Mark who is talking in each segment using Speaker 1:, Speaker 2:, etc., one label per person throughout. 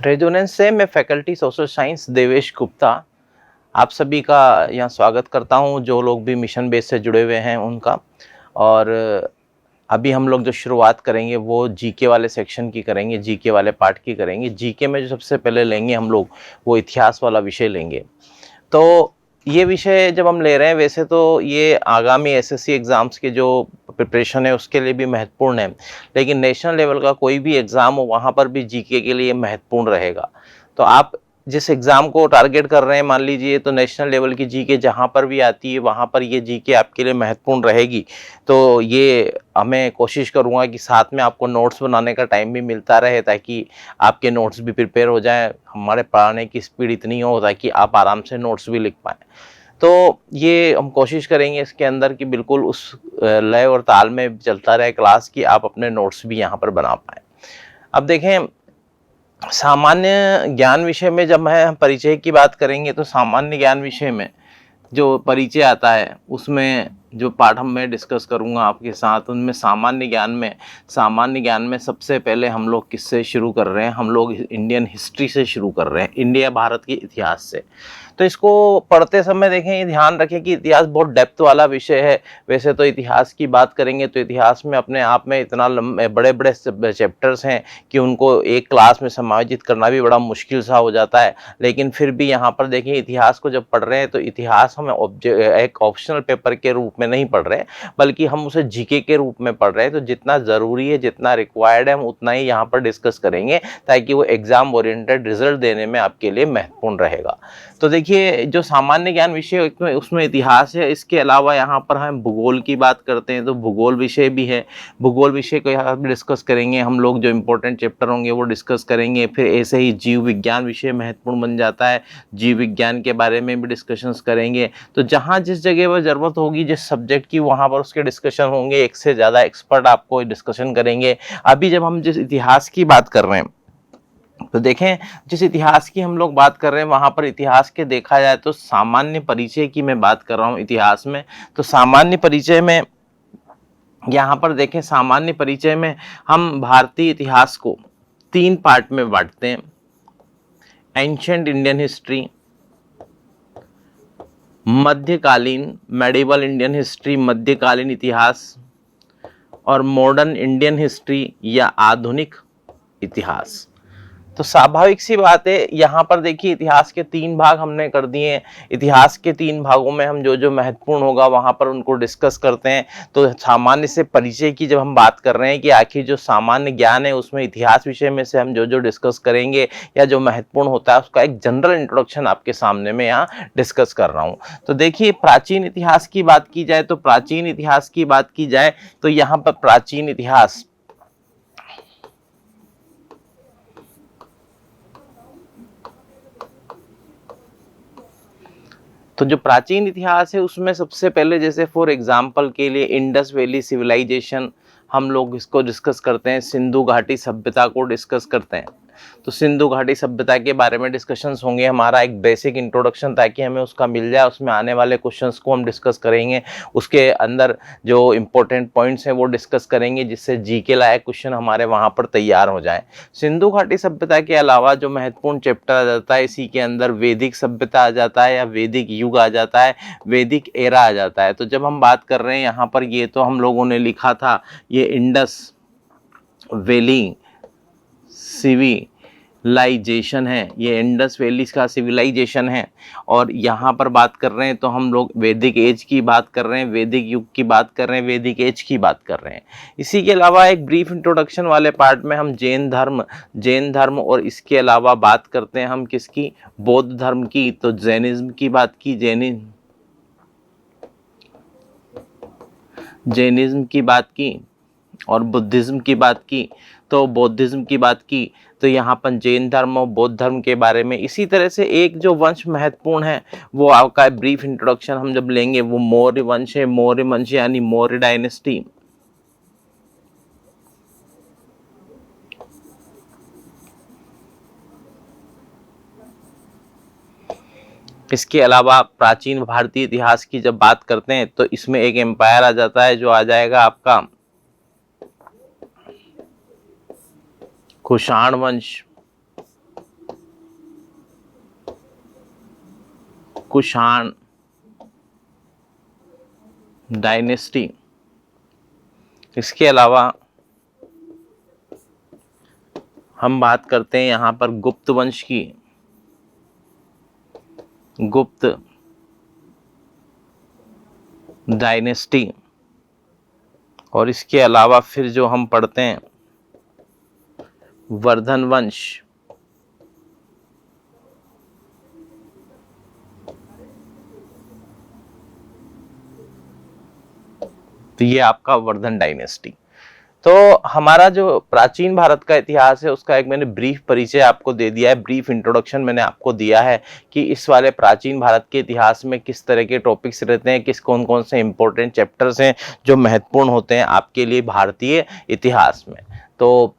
Speaker 1: Resonance से मैं faculty social science Devesh Gupta आप सभी का यहाँ स्वागत करता हूँ, जो लोग भी मिशन बेस से जुड़े हुए हैं उनका। और अभी हम लोग जो शुरुआत करेंगे वो जीके वाले सेक्शन की करेंगे, जीके वाले पार्ट की करेंगे। जीके में जो सबसे पहले लेंगे हम लोग वो इतिहास वाला विषय लेंगे। तो ये विषय जब हम ले रहे हैं, वैसे तो ये आगामी एसएससी एग्ज़ाम्स के जो प्रिपरेशन है उसके लिए भी महत्वपूर्ण है, लेकिन नेशनल लेवल का कोई भी एग्ज़ाम हो वहाँ पर भी जीके के लिए महत्वपूर्ण रहेगा। तो आप जिस एग्ज़ाम को टारगेट कर रहे हैं, मान लीजिए तो नेशनल लेवल की जीके जहाँ पर भी आती है वहाँ पर ये जीके आपके लिए महत्वपूर्ण रहेगी। तो ये मैं कोशिश करूँगा कि साथ में आपको नोट्स बनाने का टाइम भी मिलता रहे, ताकि आपके नोट्स भी प्रिपेयर हो जाएँ। हमारे पढ़ाने की स्पीड इतनी हो ताकि आप आराम से नोट्स भी लिख पाएँ। तो ये हम कोशिश करेंगे इसके अंदर कि बिल्कुल उस लय और ताल में चलता रहे क्लास, कि आप अपने नोट्स भी यहाँ पर बना पाएँ। अब देखें, सामान्य ज्ञान विषय में जब हम परिचय की बात करेंगे तो सामान्य ज्ञान विषय में जो परिचय आता है उसमें जो पाठ मैं डिस्कस करूंगा आपके साथ, उनमें सामान्य ज्ञान में सबसे पहले हम लोग किससे शुरू कर रहे हैं? हम लोग इंडियन हिस्ट्री से शुरू कर रहे हैं, इंडिया भारत के इतिहास से। तो इसको पढ़ते समय देखें, ये ध्यान रखें कि इतिहास बहुत डेप्थ वाला विषय है। वैसे तो इतिहास की बात करेंगे तो इतिहास में अपने आप में इतना लंबे बड़े बड़े चैप्टर्स हैं कि उनको एक क्लास में समायोजित करना भी बड़ा मुश्किल सा हो जाता है। लेकिन फिर भी यहाँ पर देखिए, इतिहास को जब पढ़ रहे हैं तो इतिहास हम एक ऑप्शनल पेपर के रूप में नहीं पढ़ रहे, बल्कि हम उसे जीके के रूप में पढ़ रहे हैं। तो जितना ज़रूरी है, जितना रिक्वायर्ड है, हम उतना ही यहाँ पर डिस्कस करेंगे, ताकि वो एग्जाम ओरिएंटेड रिजल्ट देने में आपके लिए महत्वपूर्ण रहेगा। तो देखिए, जो सामान्य ज्ञान विषय उसमें इतिहास है, इसके अलावा यहाँ पर हम भूगोल की बात करते हैं तो भूगोल विषय भी है। भूगोल विषय को यहाँ पर डिस्कस करेंगे हम लोग, जो इंपॉर्टेंट चैप्टर होंगे वो डिस्कस करेंगे। फिर ऐसे ही जीव विज्ञान विषय महत्वपूर्ण बन जाता है, जीव विज्ञान के बारे में भी डिस्कशंस करेंगे। तो जहाँ जिस जगह पर ज़रूरत होगी जिस सब्जेक्ट की, वहाँ पर उसके डिस्कशन होंगे। एक से ज़्यादा एक्सपर्ट आपको डिस्कशन करेंगे। अभी जब हम जिस इतिहास की बात कर रहे हैं तो देखें, जिस इतिहास की हम लोग बात कर रहे हैं वहाँ पर इतिहास के देखा जाए तो सामान्य परिचय की मैं बात कर रहा हूँ इतिहास में। तो सामान्य परिचय में यहाँ पर देखें, सामान्य परिचय में हम भारतीय इतिहास को 3 पार्ट में बांटते हैं: एंशिएंट इंडियन हिस्ट्री, मध्यकालीन मेडिवल इंडियन हिस्ट्री, मध्यकालीन इतिहास, और मॉडर्न इंडियन हिस्ट्री या आधुनिक इतिहास। तो स्वाभाविक सी बात है, यहाँ पर देखिए इतिहास के 3 भाग हमने कर दिए हैं। इतिहास के 3 भागों में हम जो जो महत्वपूर्ण होगा वहाँ पर उनको डिस्कस करते हैं। तो सामान्य से परिचय की जब हम बात कर रहे हैं कि आखिर जो सामान्य ज्ञान है उसमें इतिहास विषय में से हम जो जो डिस्कस करेंगे या जो महत्वपूर्ण होता है उसका एक जनरल इंट्रोडक्शन आपके सामने में यहाँ डिस्कस कर रहा हूँ। तो देखिए, प्राचीन इतिहास की बात की जाए तो यहाँ पर प्राचीन इतिहास तो जो प्राचीन इतिहास है उसमें सबसे पहले, जैसे फॉर एग्जांपल के लिए इंडस वैली सिविलाइजेशन, हम लोग इसको डिस्कस करते हैं। सिंधु घाटी सभ्यता को डिस्कस करते हैं। तो सिंधु घाटी सभ्यता के बारे में डिस्कशंस होंगे, हमारा एक बेसिक इंट्रोडक्शन ताकि हमें उसका मिल जाए। उसमें आने वाले क्वेश्चंस को हम डिस्कस करेंगे, उसके अंदर जो इंपॉर्टेंट पॉइंट्स हैं वो डिस्कस करेंगे, जिससे जीके लायक क्वेश्चन हमारे वहाँ पर तैयार हो जाए। सिंधु घाटी सभ्यता के अलावा जो महत्वपूर्ण चैप्टर आ जाता है, इसी के अंदर वैदिक सभ्यता आ जाता है या वैदिक युग आ जाता है, वैदिक एरा आ जाता है। तो जब हम बात कर रहे हैं यहाँ पर, ये तो हम लोगों ने लिखा था, ये इंडस वैली सिविलाइजेशन है, ये इंडस वैली का सिविलाइजेशन है। और यहाँ पर बात कर रहे हैं तो हम लोग वैदिक एज की बात कर रहे हैं, वैदिक युग की बात कर रहे हैं, वैदिक एज की बात कर रहे हैं। इसी के अलावा एक ब्रीफ इंट्रोडक्शन वाले पार्ट में हम जैन धर्म और इसके अलावा बात करते हैं हम किसकी? बौद्ध धर्म की। तो जैनिज्म की बात की, जैनिज्म की बात की और बुद्धिज्म की बात की, तो बौद्धिज्म की बात की। तो यहाँ पर जैन धर्म और बौद्ध धर्म के बारे में। इसी तरह से एक जो वंश महत्वपूर्ण है वो आपका ब्रीफ इंट्रोडक्शन हम जब लेंगे, वो मौर्य वंश है। मौर्य वंश यानी मौर्य डायनेस्टी। इसके अलावा प्राचीन भारतीय इतिहास की जब बात करते हैं तो इसमें एक एम्पायर आ जाता है, जो आ जाएगा आपका कुषाण वंश। कुषाण डायनेस्टी। इसके अलावा हम बात करते हैं यहाँ पर गुप्त वंश की, गुप्त डायनेस्टी। और इसके अलावा फिर जो हम पढ़ते हैं वर्धन वंश, तो ये आपका वर्धन डायनेस्टी। तो हमारा जो प्राचीन भारत का इतिहास है उसका एक मैंने ब्रीफ परिचय आपको दे दिया है, ब्रीफ इंट्रोडक्शन मैंने आपको दिया है कि इस वाले प्राचीन भारत के इतिहास में किस तरह के टॉपिक्स रहते हैं, किस कौन कौन से इंपॉर्टेंट चैप्टर्स हैं जो महत्वपूर्ण होते हैं आपके लिए भारतीय इतिहास में। तो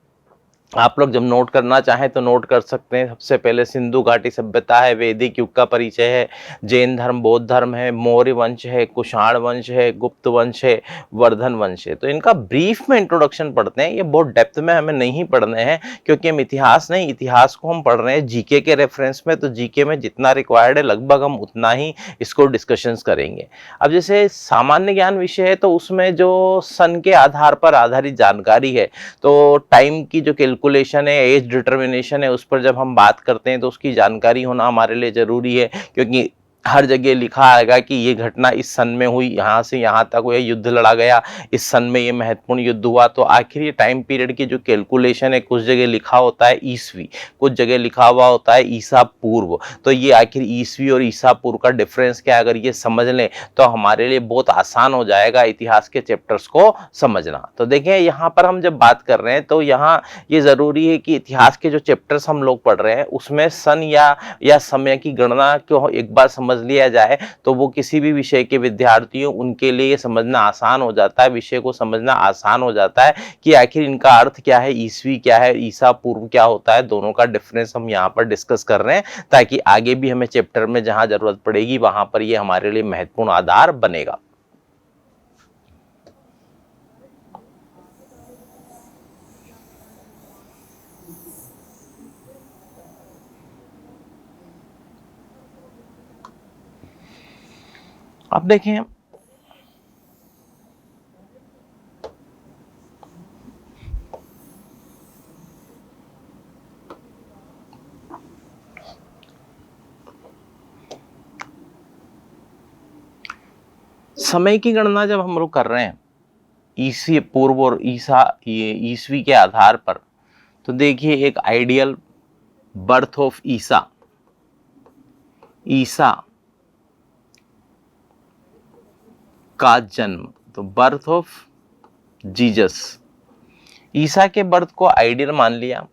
Speaker 1: आप लोग जब नोट करना चाहें तो नोट कर सकते हैं। सबसे पहले सिंधु घाटी सभ्यता है, वैदिक युग का परिचय है, जैन धर्म, बौद्ध धर्म है, मौर्य वंश है, कुषाण वंश है, गुप्त वंश है, वर्धन वंश है। तो इनका ब्रीफ में इंट्रोडक्शन पढ़ते हैं। ये बहुत डेप्थ में हमें नहीं पढ़ने हैं क्योंकि हम इतिहास नहीं, इतिहास को हम पढ़ रहे हैं जीके के रेफरेंस में। तो जीके में जितना रिक्वायर्ड है लगभग हम उतना ही इसको डिस्कशंस करेंगे। अब जैसे सामान्य ज्ञान विषय है तो उसमें जो सन के आधार पर आधारित जानकारी है, तो टाइम की जो कैलकुलेशन है, एज डिटर्मिनेशन है, उस पर जब हम बात करते हैं तो उसकी जानकारी होना हमारे लिए ज़रूरी है क्योंकि हर जगह लिखा आएगा कि ये घटना इस सन में हुई, यहाँ से यहाँ तक हुआ, युद्ध लड़ा गया, इस सन में ये महत्वपूर्ण युद्ध हुआ। तो आखिर ये टाइम पीरियड की जो कैलकुलेशन है, कुछ जगह लिखा होता है ईसवी, कुछ जगह लिखा हुआ होता है ईसा पूर्व। तो ये आखिर ईसवी और ईसा पूर्व का डिफरेंस क्या है, अगर ये समझ लें तो हमारे लिए बहुत आसान हो जाएगा इतिहास के चैप्टर्स को समझना। तो देखें यहाँ पर हम जब बात कर रहे हैं तो यहाँ ये ज़रूरी है कि इतिहास के जो चैप्टर्स हम लोग पढ़ रहे हैं उसमें सन या समय की गणना को एक बार समझ लिया जाए तो वो किसी भी विषय के विद्यार्थियों उनके लिए समझना आसान हो जाता है, विषय को समझना आसान हो जाता है कि आखिर इनका अर्थ क्या है, ईसवी क्या है, ईसा पूर्व क्या होता है। दोनों का डिफरेंस हम यहाँ पर डिस्कस कर रहे हैं ताकि आगे भी हमें चैप्टर में जहां जरूरत पड़ेगी वहां पर ये हमारे लिए महत्वपूर्ण आधार बनेगा। अब देखें समय की गणना जब हम लोग कर रहे हैं ईसी पूर्व और ईसवी के आधार पर, तो देखिए एक आइडियल बर्थ ऑफ ईसा का जन्म, तो बर्थ ऑफ जीसस, ईसा के बर्थ को आइडियल मान लिया।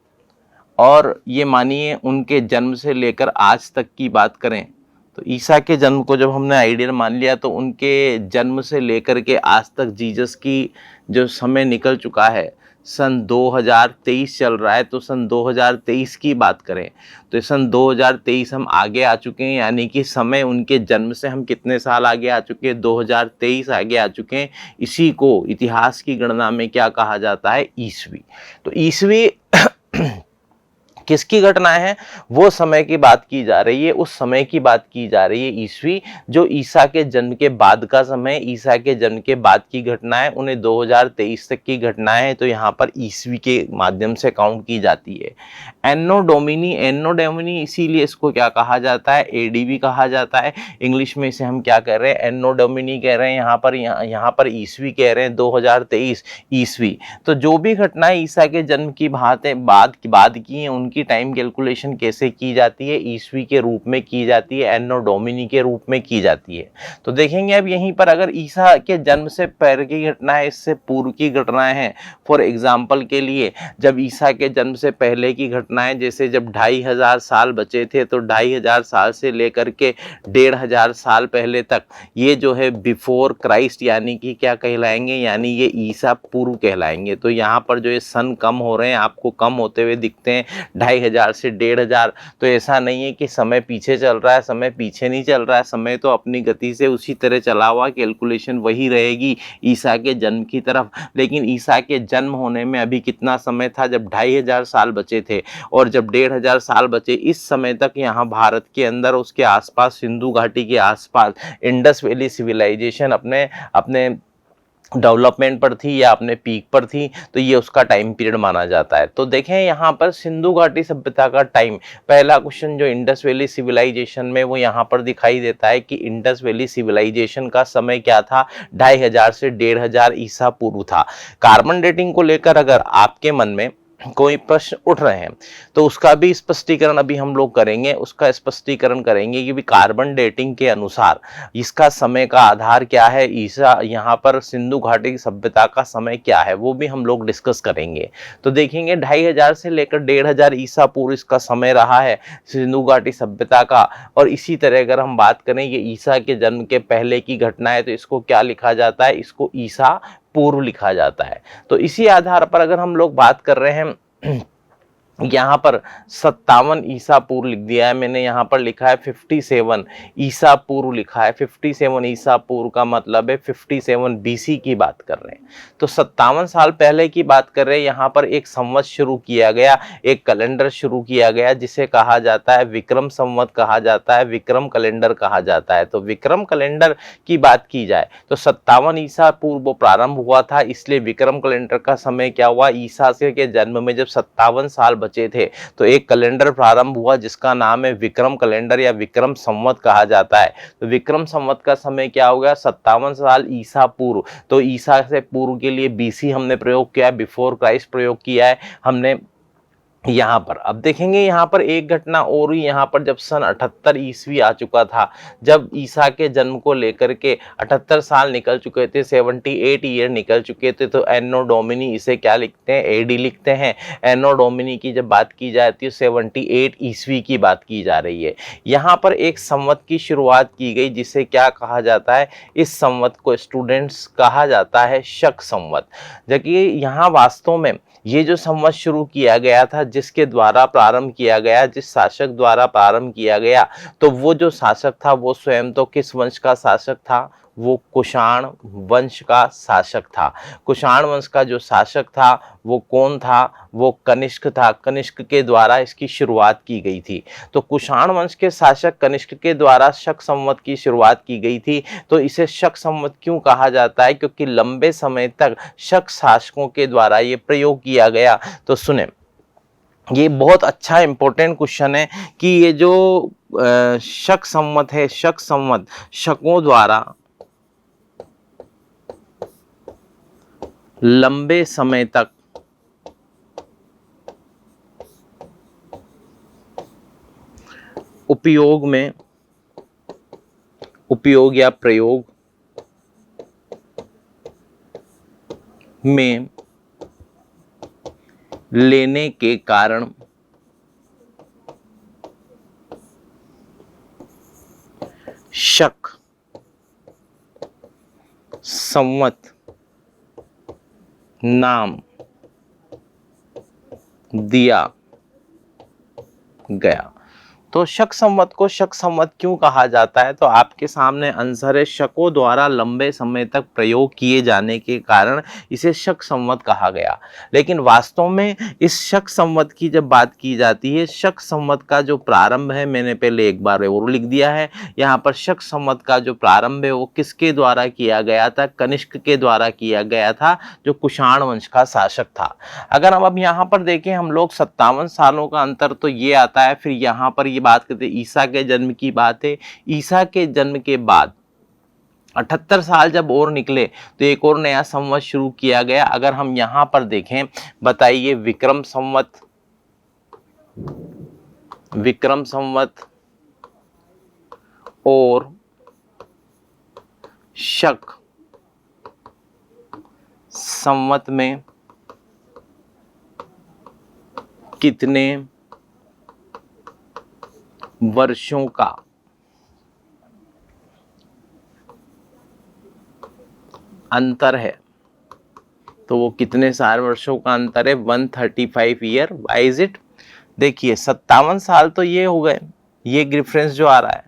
Speaker 1: और ये मानिए उनके जन्म से लेकर आज तक की बात करें तो ईसा के जन्म को जब हमने आइडियल मान लिया तो उनके जन्म से लेकर के आज तक जीसस की जो समय निकल चुका है, सन 2023 चल रहा है, तो सन 2023 की बात करें तो सन 2023 हम आगे आ चुके हैं, यानी कि समय उनके जन्म से हम कितने साल आगे आ चुके हैं, 2023 आगे आ चुके हैं। इसी को इतिहास की गणना में क्या कहा जाता है, ईसवी। तो ईसवी किसकी घटनाएं हैं, वो समय की बात की जा रही है, उस समय की बात की जा रही है ईसवी, जो ईसा के जन्म के बाद का समय, ईसा के जन्म के बाद की घटनाएं, उन्हें 2023 तक की घटनाएं हैं तो यहाँ पर ईसवी के माध्यम से काउंट की जाती है। एन्नो डोमिनी इसीलिए इसको क्या कहा जाता है, एडीवी कहा जाता है। इंग्लिश में इसे हम क्या कह रहे हैं, एन्नो डोमिनी कह रहे हैं, यहाँ पर ईसवी कह रहे हैं, 2023 ईसवी। तो जो भी घटनाएं ईसा के जन्म की बाद की हैं उनकी टाइम कैलकुलेशन कैसे की जाती है, ईसवी के रूप में की जाती है, एन्नो डोमिनी के रूप में की जाती है। तो देखेंगे अब यहीं पर अगर ईसा के जन्म से पहले की घटनाएं, इससे पूर्व की घटनाएं हैं, फॉर एग्जाम्पल के लिए जब ईसा के जन्म से पहले की घटनाएं, जैसे जब 2500 साल बचे थे तो 2500 साल से लेकर के 1500 साल पहले तक ये जो है बिफोर क्राइस्ट यानी कि क्या कहलाएंगे, यानी ये ईसा पूर्व कहलाएंगे। तो यहाँ पर जो ये सन कम हो रहे हैं, आपको कम होते हुए दिखते हैं, 2500 से 1500। तो ऐसा नहीं है कि समय पीछे चल रहा है, समय पीछे नहीं चल रहा है, समय तो अपनी गति से उसी तरह चला हुआ, कैलकुलेशन वही रहेगी ईसा के जन्म की तरफ। लेकिन ईसा के जन्म होने में अभी कितना समय था, जब 2500 साल बचे थे, और जब 1500 साल बचे, इस समय तक यहाँ भारत के अंदर, उसके आसपास, सिंधु घाटी के आसपास इंडस वैली सिविलाइजेशन अपने अपने डेवलपमेंट पर थी या अपने पीक पर थी। तो ये उसका टाइम पीरियड माना जाता है। तो देखें यहाँ पर सिंधु घाटी सभ्यता का टाइम, पहला क्वेश्चन जो इंडस वैली सिविलाइजेशन में, वो यहाँ पर दिखाई देता है कि इंडस वैली सिविलाइजेशन का समय क्या था, 2500 से 1500 ईसा पूर्व था। कार्बन डेटिंग को लेकर अगर आपके मन में कोई प्रश्न उठ रहे हैं तो उसका भी स्पष्टीकरण अभी हम लोग करेंगे, उसका स्पष्टीकरण करेंगे कि भी कार्बन डेटिंग के अनुसार इसका समय का आधार क्या है, ईसा यहाँ पर सिंधु घाटी की सभ्यता का समय क्या है, वो भी हम लोग डिस्कस करेंगे। तो देखेंगे 2500 से लेकर 1500 ईसा पूर्व इसका समय रहा है सिंधु घाटी सभ्यता का। और इसी तरह अगर हम बात करें ये ईसा के जन्म के पहले की घटना है, तो इसको क्या लिखा जाता है, इसको ईसा पूर्व लिखा जाता है। तो इसी आधार पर अगर हम लोग बात कर रहे हैं, यहाँ पर 57 ईसा पूर्व लिख दिया है मैंने, यहाँ पर लिखा है 57 ईसा पूर्व लिखा है। 57 ईसा पूर्व का मतलब है 57 बीसी की बात कर रहे हैं। तो 57 साल पहले की बात कर रहे हैं। यहाँ पर एक संवत शुरू किया गया, एक कैलेंडर शुरू किया गया, जिसे कहा जाता है विक्रम संवत कहा जाता है, विक्रम कैलेंडर कहा जाता है। तो विक्रम कैलेंडर की बात की जाए तो 57 ईसा पूर्व प्रारंभ हुआ था, इसलिए विक्रम कैलेंडर का समय क्या हुआ, ईसा के जन्म में जब 57 साल बचे थे तो एक कैलेंडर प्रारंभ हुआ जिसका नाम है विक्रम कैलेंडर या विक्रम संवत कहा जाता है। तो विक्रम संवत का समय क्या हो गया, 57 साल ईसा पूर्व। तो ईसा से पूर्व के लिए बीसी हमने प्रयोग किया है, बिफोर क्राइस्ट प्रयोग किया है हमने यहाँ पर। अब देखेंगे यहाँ पर एक घटना और हुई, यहाँ पर जब सन 78 ईस्वी आ चुका था, जब ईसा के जन्म को लेकर के 78 साल निकल चुके थे, 78 ईयर निकल चुके थे, तो एनो डोमिनी इसे क्या लिखते हैं, एडी लिखते हैं। एनो डोमिनी की जब बात की जाती है 78 ईस्वी की बात की जा रही है। यहाँ पर एक संवत की शुरुआत की गई जिसे क्या कहा जाता है, इस संवत को स्टूडेंट्स कहा जाता है शक संवत। जबकि यहाँ वास्तव में ये जो संवत शुरू किया गया था, जिसके द्वारा प्रारंभ किया गया, जिस शासक द्वारा प्रारंभ किया गया, तो वो जो शासक था वो स्वयं तो किस वंश का शासक था, वो कुषाण वंश का शासक था। कुषाण वंश का जो शासक था वो कौन था, वो कनिष्क था। कनिष्क के द्वारा इसकी शुरुआत की गई थी। तो कुषाण वंश के शासक कनिष्क के द्वारा शक संवत की शुरुआत की गई थी। तो इसे शक संवत क्यों कहा जाता है, क्योंकि लंबे समय तक शक शासकों के द्वारा ये प्रयोग किया गया। तो सुने, ये बहुत अच्छा इंपॉर्टेंट क्वेश्चन है कि ये जो शक संवत है, शक संवत शकों द्वारा लंबे समय तक उपयोग या प्रयोग में लेने के कारण शक संवत नाम दिया गया। तो शक संवत को शक संवत क्यों कहा जाता है, तो आपके सामने आंसर है, शकों द्वारा लंबे समय तक प्रयोग किए जाने के कारण इसे शक संवत कहा गया। लेकिन वास्तव में इस शक संवत की जब बात की जाती है, शक संवत का जो प्रारंभ है, मैंने पहले एक बार और लिख दिया है यहाँ पर, शक संवत का जो प्रारंभ है वो किसके द्वारा किया गया था, कनिष्क के द्वारा किया गया था, जो कुषाण वंश का शासक था। अगर हम अब यहाँ पर देखें हम लोग 57 सालों का अंतर तो ये आता है। फिर यहाँ पर बात करते ईसा के जन्म की बात है। ईसा के जन्म के बाद 78 साल जब और निकले तो एक और नया संवत शुरू किया गया। अगर हम यहां पर देखें, बताइए, विक्रम संवत और शक संवत में कितने वर्षों का अंतर है, तो वो कितने सारे वर्षों का अंतर है, 135 ईयर। वाई इज इट, देखिए 57 साल तो ये हो गए, ये रेफरेंस जो आ रहा है,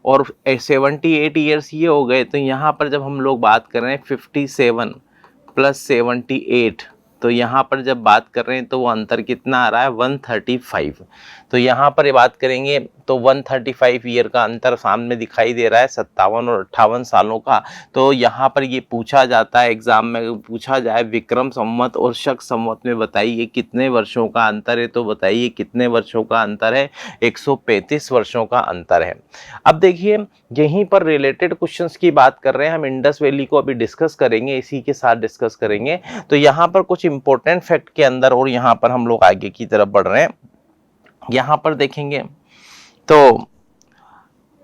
Speaker 1: और 78 ईयर्स ये हो गए। तो यहाँ पर जब हम लोग बात कर रहे हैं 57 प्लस 78, तो यहाँ पर जब बात कर रहे हैं तो वो अंतर कितना आ रहा है 135। तो यहाँ पर ये बात करेंगे तो 135 ईयर का अंतर सामने दिखाई दे रहा है 57 और 58 सालों का। तो यहाँ पर ये पूछा जाता है एग्जाम में, पूछा जाए विक्रम संवत और शक संवत में बताइए कितने वर्षों का अंतर है, तो बताइए कितने वर्षों का अंतर है, 135 वर्षों का अंतर है। अब देखिए यहीं पर रिलेटेड क्वेश्चंस की बात कर रहे हैं हम, इंडस वैली को अभी डिस्कस करेंगे, इसी के साथ डिस्कस करेंगे। तो यहाँ पर कुछ इंपॉर्टेंट फैक्ट के अंदर, और यहाँ पर हम लोग आगे की तरफ बढ़ रहे हैं। यहाँ पर देखेंगे तो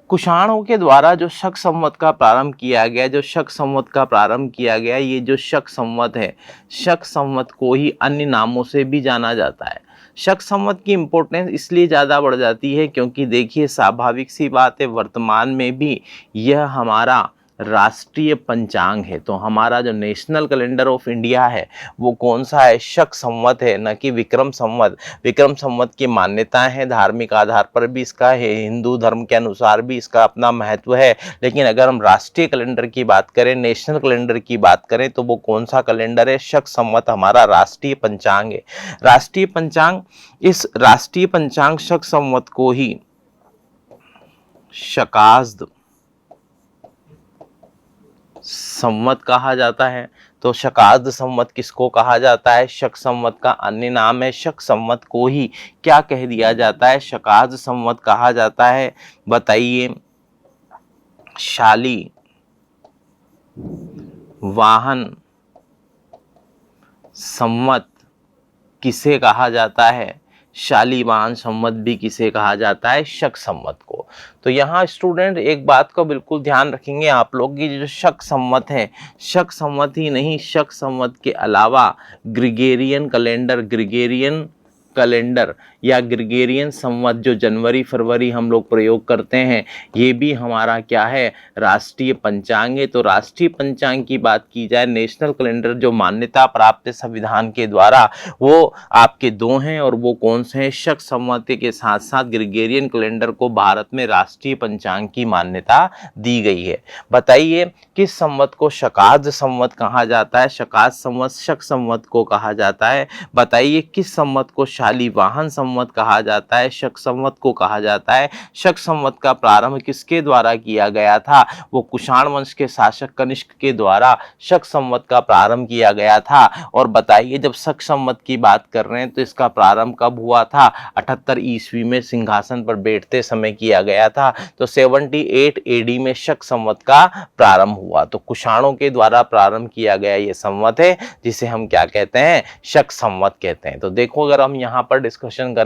Speaker 1: कुषाणों के द्वारा जो शक संवत का प्रारंभ किया गया, जो शक संवत का प्रारंभ किया गया, ये जो शक संवत है, शक संवत को ही अन्य नामों से भी जाना जाता है। शक संवत की इंपॉर्टेंस इसलिए ज़्यादा बढ़ जाती है क्योंकि देखिए स्वाभाविक सी बात है, वर्तमान में भी यह हमारा राष्ट्रीय पंचांग है। तो हमारा जो नेशनल कैलेंडर ऑफ इंडिया है वो कौन सा है, शक संवत है, न कि विक्रम संवत। विक्रम संवत की मान्यताएं हैं, धार्मिक आधार पर भी इसका है, हिंदू धर्म के अनुसार भी इसका अपना महत्व है। लेकिन अगर हम राष्ट्रीय कैलेंडर की बात करें, नेशनल कैलेंडर की बात करें, तो वो कौन सा कैलेंडर है, शक संवत हमारा राष्ट्रीय पंचांग है। राष्ट्रीय पंचांग, इस राष्ट्रीय पंचांग शक संवत को ही शकाब्द संवत कहा जाता है। तो शकाब्द संवत किसको कहा जाता है, शक संवत का अन्य नाम है। शक संवत को ही क्या कह दिया जाता है, शकाब्द संवत कहा जाता है। बताइए शाली वाहन संवत किसे कहा जाता है, शालीवाहन संवत भी किसे कहा जाता है, शक संवत को। तो यहाँ स्टूडेंट एक बात को बिल्कुल ध्यान रखेंगे आप लोग की, जो शक संवत है, शक संवत ही नहीं, शक संवत के अलावा ग्रिगोरियन कैलेंडर या ग्रिगोरियन संवत जो जनवरी फरवरी हम लोग प्रयोग करते हैं, ये भी हमारा क्या है, राष्ट्रीय पंचांग है। तो राष्ट्रीय पंचांग की बात की जाए, नेशनल कैलेंडर जो मान्यता प्राप्त है संविधान के द्वारा, वो आपके दो हैं, और वो कौन से हैं, शक संवत के साथ साथ ग्रिगोरियन कैलेंडर को भारत में राष्ट्रीय पंचांग की मान्यता दी गई है। बताइए किस संवत को शकाब्द संवत कहा जाता है, शकाब्द संवत शक संवत को कहा जाता है। बताइए किस संवत को शालीवाहन संवत कहा जाता है, शक संवत को कहा जाता है। शक संवत का प्रारंभ किसके द्वारा किया गया था, वो कुषाण वंश के शासक कनिष्क के द्वारा शक संवत का प्रारंभ किया गया था। और बताइए जब शक संवत की बात कर रहे हैं तो इसका प्रारंभ कब हुआ था, 78 ईस्वी में सिंहासन पर बैठते समय किया गया था। तो 78 एडी में शक संवत का प्रारंभ हुआ। तो कुषाणों के द्वारा प्रारंभ किया गया ये संवत है जिसे हम क्या कहते हैं, शक संवत कहते हैं। तो देखो अगर हम यहाँ पर डिस्कशन करें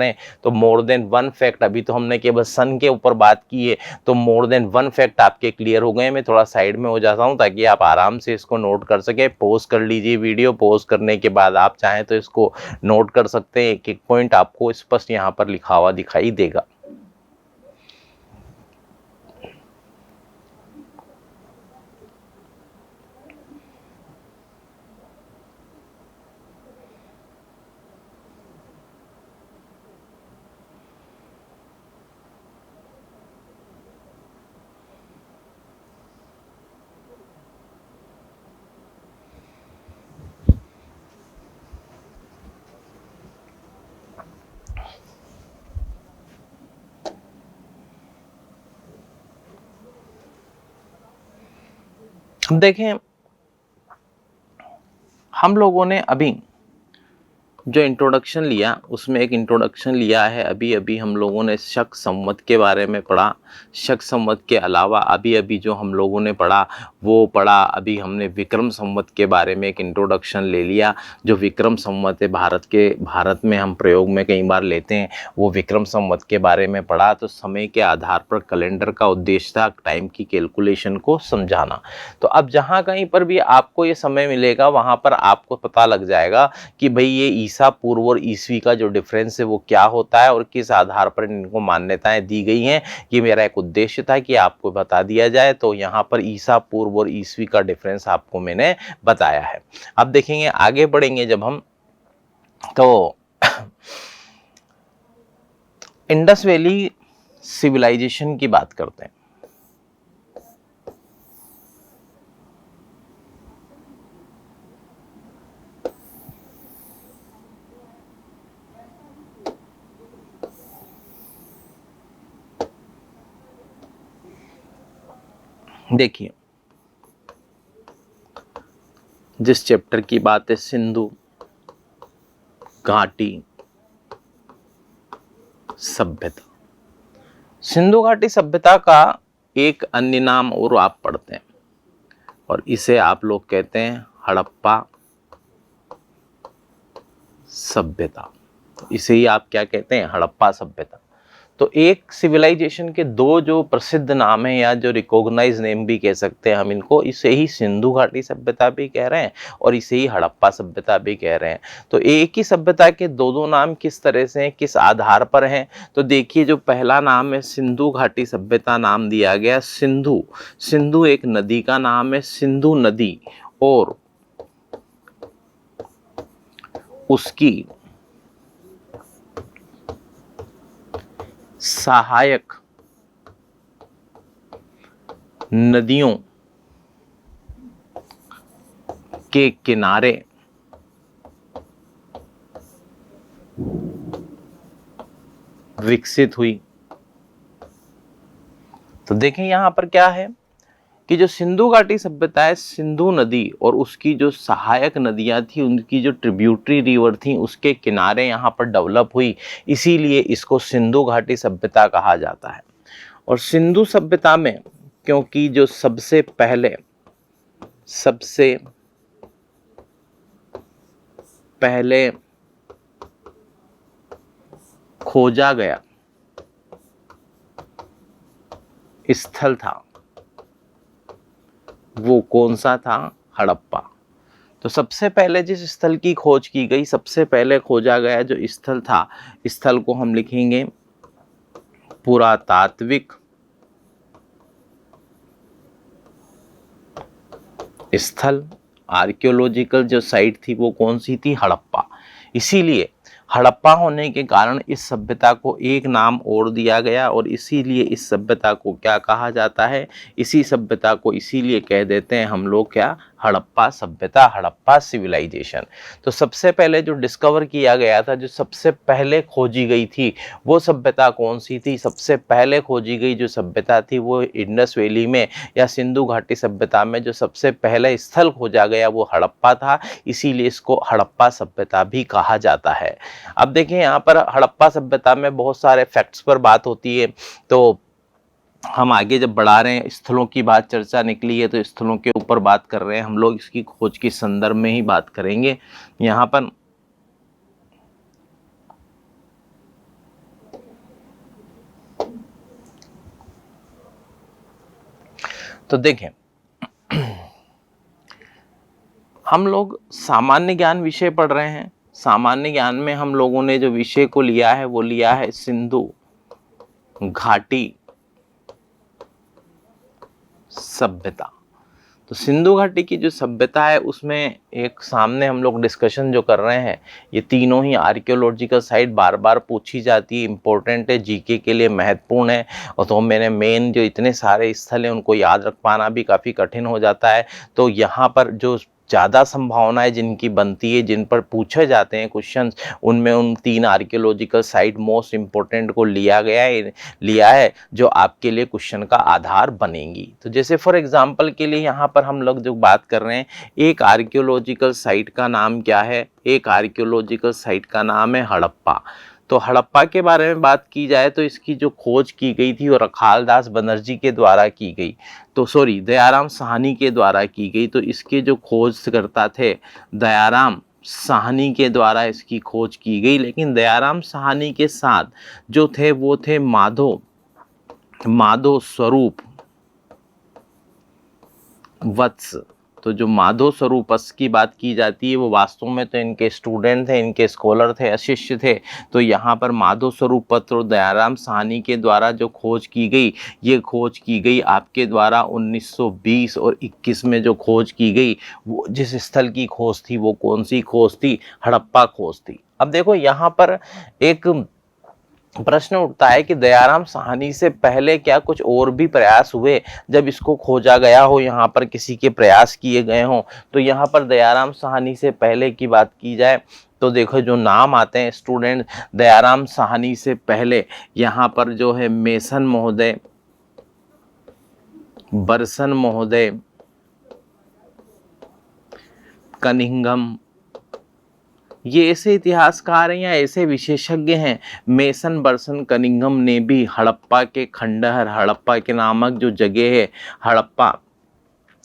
Speaker 1: तो मोर देन वन फैक्ट, अभी तो हमने केवल सन के ऊपर बात की है, तो मोर देन वन फैक्ट आपके क्लियर हो गए। मैं थोड़ा साइड में हो जाता हूँ ताकि आप आराम से इसको नोट कर सके। पॉज कर लीजिए वीडियो, पॉज करने के बाद आप चाहें तो इसको नोट कर सकते हैं, एक एक पॉइंट आपको स्पष्ट यहाँ पर लिखा हुआ दिखाई देगा। देखें हम लोगों ने अभी जो इंट्रोडक्शन लिया उसमें एक इंट्रोडक्शन लिया है, अभी अभी हम लोगों ने शक संवत के बारे में पढ़ा। शक संवत के अलावा अभी अभी जो हम लोगों ने पढ़ा वो पढ़ा, अभी हमने विक्रम संवत के बारे में एक इंट्रोडक्शन ले लिया। जो विक्रम संवत है भारत में हम प्रयोग में कई बार लेते हैं, वो विक्रम संवत के बारे में पढ़ा। तो समय के आधार पर कैलेंडर का उद्देश्य था टाइम की कैलकुलेशन को समझाना। तो अब जहाँ कहीं पर भी आपको ये समय मिलेगा वहाँ पर आपको पता लग जाएगा कि भाई ये ईसा पूर्व और ईसवी का जो डिफरेंस है वो क्या होता है और किस आधार पर इनको मान्यताएं दी गई हैं। ये मेरा एक उद्देश्य था कि आपको बता दिया जाए। तो यहाँ पर ईसा पूर्व और ईसवी का डिफरेंस आपको मैंने बताया है। अब देखेंगे आगे बढ़ेंगे जब हम, तो इंडस वैली सिविलाइजेशन की बात करते हैं। देखिए, जिस चैप्टर की बात है, सिंधु घाटी सभ्यता। सिंधु घाटी सभ्यता का एक अन्य नाम और आप पढ़ते हैं, और इसे आप लोग कहते हैं हड़प्पा सभ्यता। इसे ही आप क्या कहते हैं? हड़प्पा सभ्यता। तो एक सिविलाइजेशन के दो जो प्रसिद्ध नाम हैं, या जो रिकॉग्नाइज नेम भी कह सकते हैं हम इनको, इसे ही सिंधु घाटी सभ्यता भी कह रहे हैं और इसे ही हड़प्पा सभ्यता भी कह रहे हैं। तो एक ही सभ्यता के दो दो नाम किस तरह से हैं, किस आधार पर हैं? तो देखिए, जो पहला नाम है सिंधु घाटी सभ्यता, नाम दिया गया सिंधु। सिंधु एक नदी का नाम है, सिंधु नदी और उसकी सहायक नदियों के किनारे विकसित हुई। तो देखें यहां पर क्या है कि जो सिंधु घाटी सभ्यता है, सिंधु नदी और उसकी जो सहायक नदियां थी, उनकी जो ट्रिब्यूटरी रिवर थी, उसके किनारे यहाँ पर डेवलप हुई, इसीलिए इसको सिंधु घाटी सभ्यता कहा जाता है। और सिंधु सभ्यता में क्योंकि जो सबसे पहले खोजा गया स्थल था, वो कौन सा था? हड़प्पा। तो सबसे पहले जिस स्थल की खोज की गई, सबसे पहले खोजा गया जो स्थल था, स्थल को हम लिखेंगे पुरातात्विक स्थल। आर्कियोलॉजिकल जो साइट थी वो कौन सी थी? हड़प्पा। इसीलिए हड़प्पा होने के कारण इस सभ्यता को एक नाम और दिया गया, और इसीलिए इस सभ्यता को क्या कहा जाता है? इसी सभ्यता को इसीलिए कह देते हैं हम लोग क्या? हड़प्पा सभ्यता, हड़प्पा सिविलाइजेशन। तो सबसे पहले जो डिस्कवर किया गया था, जो सबसे पहले खोजी गई थी, वो सभ्यता कौन सी थी? सबसे पहले खोजी गई जो सभ्यता थी वो इंडस वैली में या सिंधु घाटी सभ्यता में जो सबसे पहले स्थल खोजा गया वो हड़प्पा था, इसीलिए इसको हड़प्पा सभ्यता भी कहा जाता है। अब देखिए, यहाँ पर हड़प्पा सभ्यता में बहुत सारे फैक्ट्स पर बात होती है, तो हम आगे जब बढ़ा रहे हैं, स्थलों की बात चर्चा निकली है तो स्थलों के ऊपर बात कर रहे हैं हम लोग, इसकी खोज के संदर्भ में ही बात करेंगे यहाँ पर। तो देखें, हम लोग सामान्य ज्ञान विषय पढ़ रहे हैं। सामान्य ज्ञान में हम लोगों ने जो विषय को लिया है वो लिया है सिंधु घाटी सभ्यता। तो सिंधु घाटी की जो सभ्यता है उसमें एक सामने हम लोग डिस्कशन जो कर रहे हैं, ये तीनों ही आर्कियोलॉजिकल साइट बार बार पूछी जाती है, इंपॉर्टेंट है, जीके के लिए महत्वपूर्ण है। और तो मैंने मेन जो इतने सारे स्थल हैं उनको याद रख पाना भी काफ़ी कठिन हो जाता है। तो यहाँ पर जो ज़्यादा संभावनाएं जिनकी बनती है, जिन पर पूछे जाते हैं क्वेश्चंस, उनमें उन तीन आर्कियोलॉजिकल साइट मोस्ट इम्पोर्टेंट को लिया है जो आपके लिए क्वेश्चन का आधार बनेंगी। तो जैसे फॉर एग्जांपल के लिए यहाँ पर हम लोग जो बात कर रहे हैं, एक आर्कियोलॉजिकल साइट का नाम क्या है? एक आर्कियोलॉजिकल साइट का नाम है हड़प्पा। तो हड़प्पा के बारे में बात की जाए तो इसकी जो खोज की गई थी वो रखालदास बनर्जी के द्वारा की गई, तो सॉरी दयाराम साहनी के द्वारा की गई। तो इसके जो खोजकर्ता थे दयाराम साहनी के द्वारा इसकी खोज की गई, लेकिन दयाराम साहनी के साथ जो थे वो थे माधो स्वरूप वत्स। तो जो माधो स्वरूप की बात की जाती है वो वास्तव में तो इनके स्टूडेंट थे, इनके स्कॉलर थे, शिष्य थे। तो यहाँ पर माधो स्वरूप पत्र और दयाराम साहनी के द्वारा जो खोज की गई, ये खोज की गई आपके द्वारा 1920 और 21 में जो खोज की गई, वो जिस स्थल की खोज थी वो कौन सी खोज थी? हड़प्पा खोज थी। अब देखो यहाँ पर एक प्रश्न उठता है कि दयाराम साहनी से पहले क्या कुछ और भी प्रयास हुए जब इसको खोजा गया हो, यहाँ पर किसी के प्रयास किए गए हों। तो यहाँ पर दयाराम साहनी से पहले की बात की जाए तो देखो जो नाम आते हैं स्टूडेंट दयाराम साहनी से पहले, यहाँ पर जो है मेसन महोदय, बर्सन महोदय, कनिंघम, ये ऐसे इतिहासकार हैं या ऐसे विशेषज्ञ हैं। मेसन, बर्सन, कनिंघम ने भी हड़प्पा के खंडहर, हड़प्पा के नामक जो जगह है, हड़प्पा